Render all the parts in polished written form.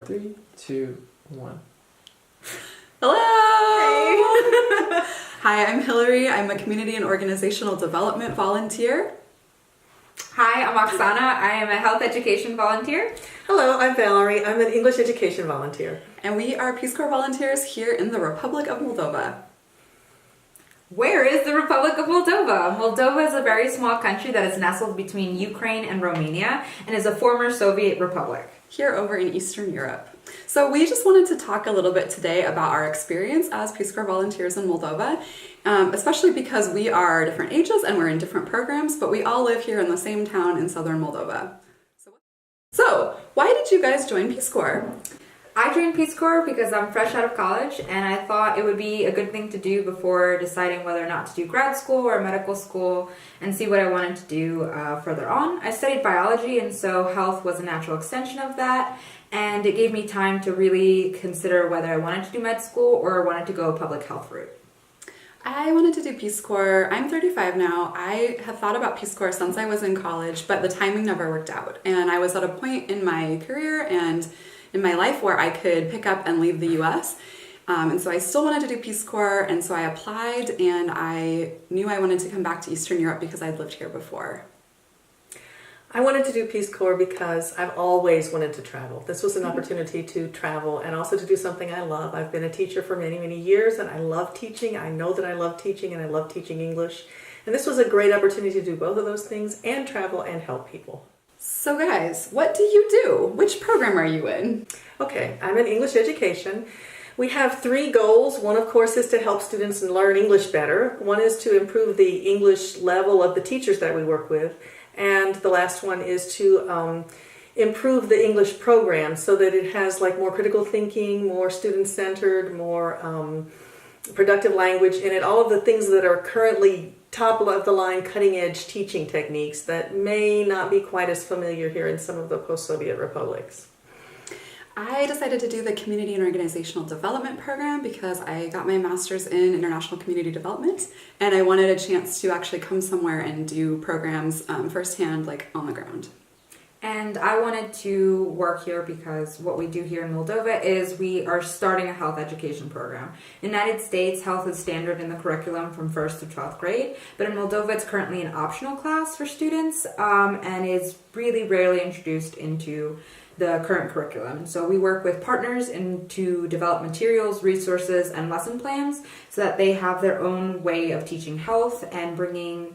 3, 2, 1. Hello! Hey. Hi, I'm Hillary. I'm a community and organizational development volunteer. Hi, I'm Okxana. I am a health education volunteer. Hello, I'm Valerie. I'm an English education volunteer. And we are Peace Corps volunteers here in the Republic of Moldova. Where is the Republic of Moldova? Moldova is a very small country that is nestled between Ukraine and Romania and is a former Soviet republic. Here over in Eastern Europe. So we just wanted to talk a little bit today about our experience as Peace Corps volunteers in Moldova, especially because we are different ages and we're in different programs, but we all live here in the same town in southern Moldova. So why did you guys join Peace Corps? I joined Peace Corps because I'm fresh out of college and I thought it would be a good thing to do before deciding whether or not to do grad school or medical school and see what I wanted to do further on. I studied biology, and so health was a natural extension of that, and it gave me time to really consider whether I wanted to do med school or wanted to go a public health route. I wanted to do Peace Corps. I'm 35 now. I have thought about Peace Corps since I was in college, but the timing never worked out. And I was at a point in my career and in my life where I could pick up and leave the US. And so I still wanted to do Peace Corps, and so I applied, and I knew I wanted to come back to Eastern Europe because I'd lived here before. I wanted to do Peace Corps because I've always wanted to travel. This was an opportunity to travel and also to do something I love. I've been a teacher for many, many years, and I love teaching. I know that I love teaching, and I love teaching English. And this was a great opportunity to do both of those things and travel and help people. So guys, what do you do? Which program are you in? Okay, I'm in English education. We have 3 goals. One, of course, is to help students learn English better. One is to improve the English level of the teachers that we work with. And the last one is to improve the English program so that it has like more critical thinking, more student-centered, more productive language in it, all of the things that are currently top of the line cutting edge teaching techniques that may not be quite as familiar here in some of the post-Soviet republics. I decided to do the community and organizational development program because I got my master's in international community development, and I wanted a chance to actually come somewhere and do programs firsthand, like on the ground. And I wanted to work here because what we do here in Moldova is we are starting a health education program. In the United States, health is standard in the curriculum from 1st to 12th grade, but in Moldova it's currently an optional class for students and is really rarely introduced into the current curriculum. So we work with partners to develop materials, resources, and lesson plans so that they have their own way of teaching health and bringing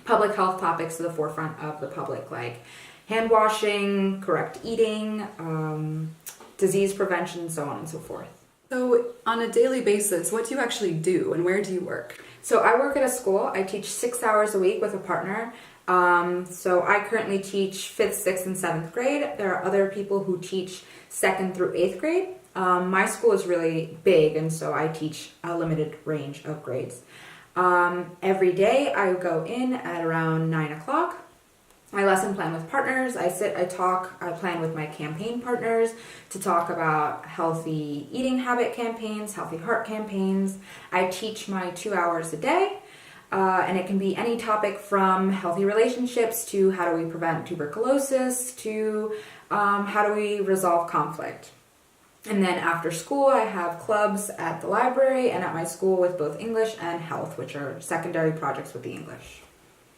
public health topics to the forefront of the public, like hand washing, correct eating, disease prevention, so on and so forth. So on a daily basis, what do you actually do and where do you work? So I work at a school. I teach 6 hours a week with a partner. So I currently teach 5th, 6th, and 7th grade. There are other people who teach 2nd through 8th grade. My school is really big, and so I teach a limited range of grades. Every day I go in at around 9 o'clock. I lesson plan with partners. I sit, I talk, I plan with my campaign partners to talk about healthy eating habit campaigns, healthy heart campaigns. I teach my 2 hours a day. And it can be any topic from healthy relationships to how do we prevent tuberculosis to how do we resolve conflict. And then after school, I have clubs at the library and at my school with both English and health, which are secondary projects with the English.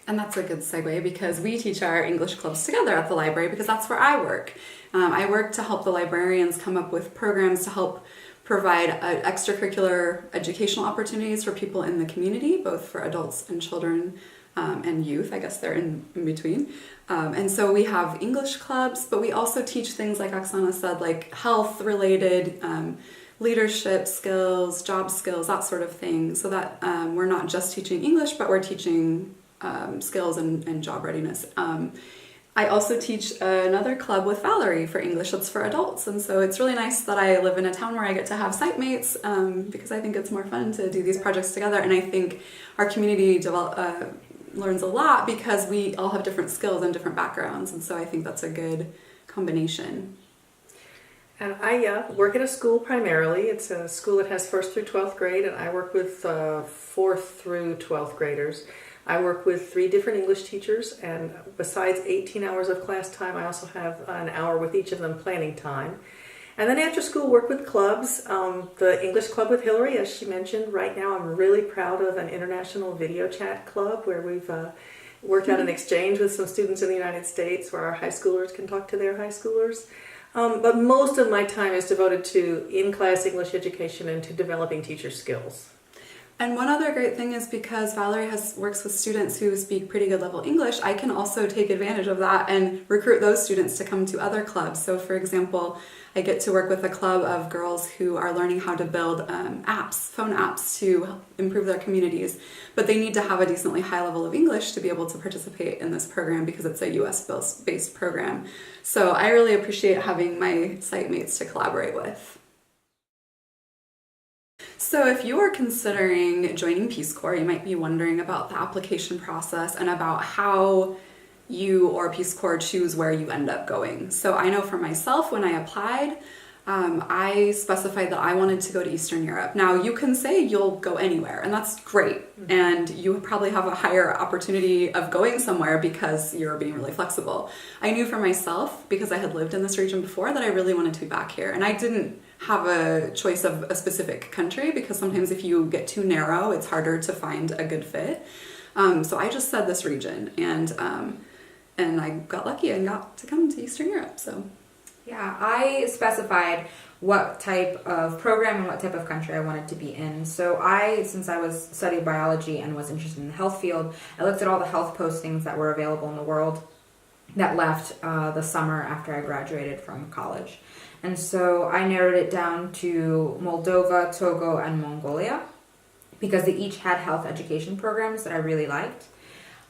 And that's a good segue because we teach our English clubs together at the library because that's where I work. I work to help the librarians come up with programs to help provide extracurricular educational opportunities for people in the community, both for adults and children and youth. I guess they're in between. And so we have English clubs, but we also teach things like Okxana said, like health-related leadership skills, job skills, that sort of thing, so that we're not just teaching English, but we're teaching skills and job readiness. I also teach another club with Valerie for English that's for adults, and so it's really nice that I live in a town where I get to have site mates because I think it's more fun to do these projects together, and I think our community learns a lot because we all have different skills and different backgrounds, and so I think that's a good combination. And I work at a school primarily. It's a school that has 1st through 12th grade, and I work with 4th through 12th graders. I work with 3 different English teachers, and besides 18 hours of class time, I also have an hour with each of them planning time. And then after school, work with clubs. The English Club with Hillary, as she mentioned, right now I'm really proud of an international video chat club where we've worked out an exchange with some students in the United States where our high schoolers can talk to their high schoolers. But most of my time is devoted to in-class English education and to developing teacher skills. And one other great thing is because Valerie works with students who speak pretty good level English, I can also take advantage of that and recruit those students to come to other clubs. So for example, I get to work with a club of girls who are learning how to build phone apps to improve their communities. But they need to have a decently high level of English to be able to participate in this program because it's a US-based program. So I really appreciate having my site mates to collaborate with. So if you are considering joining Peace Corps, you might be wondering about the application process and about how you or Peace Corps choose where you end up going. So I know for myself, when I applied, I specified that I wanted to go to Eastern Europe. Now you can say you'll go anywhere, and that's great. And you probably have a higher opportunity of going somewhere because you're being really flexible. I knew for myself, because I had lived in this region before, that I really wanted to be back here. And I didn't have a choice of a specific country because sometimes if you get too narrow, it's harder to find a good fit. So I just said this region, and I got lucky and got to come to Eastern Europe. So yeah, I specified what type of program and what type of country I wanted to be in. So since I studied biology and was interested in the health field, I looked at all the health postings that were available in the world that left the summer after I graduated from college. And so I narrowed it down to Moldova, Togo, and Mongolia because they each had health education programs that I really liked.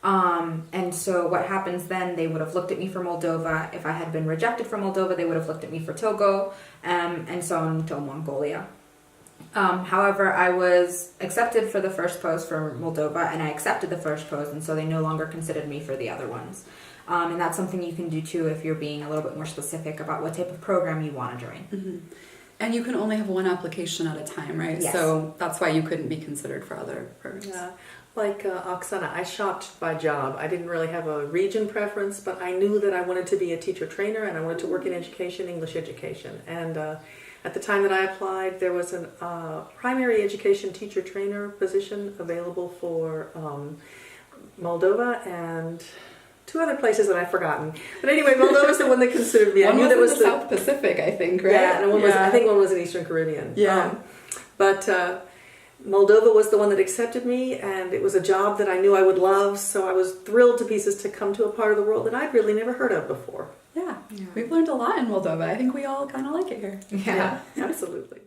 And so what happens then, they would have looked at me for Moldova. If I had been rejected from Moldova, they would have looked at me for Togo, and so on until Mongolia. However, I was accepted for the first post for Moldova, and I accepted the first post, and so they no longer considered me for the other ones. And that's something you can do too if you're being a little bit more specific about what type of program you want to join. Mm-hmm. And you can only have one application at a time, right? Yes. So that's why you couldn't be considered for other programs. Yeah. Like Oksana, I shopped by job. I didn't really have a region preference, but I knew that I wanted to be a teacher trainer and I wanted to work in education, English education. And at the time that I applied, there was a primary education teacher trainer position available for Moldova and two other places that I've forgotten. But anyway, Moldova was the one that considered me. I knew that was in the South Pacific, I think, right? Yeah, and I think one was in Eastern Caribbean. Yeah. But Moldova was the one that accepted me, and it was a job that I knew I would love, so I was thrilled to pieces to come to a part of the world that I'd really never heard of before. Yeah. We've learned a lot in Moldova. I think we all kind of like it here. Yeah. Absolutely.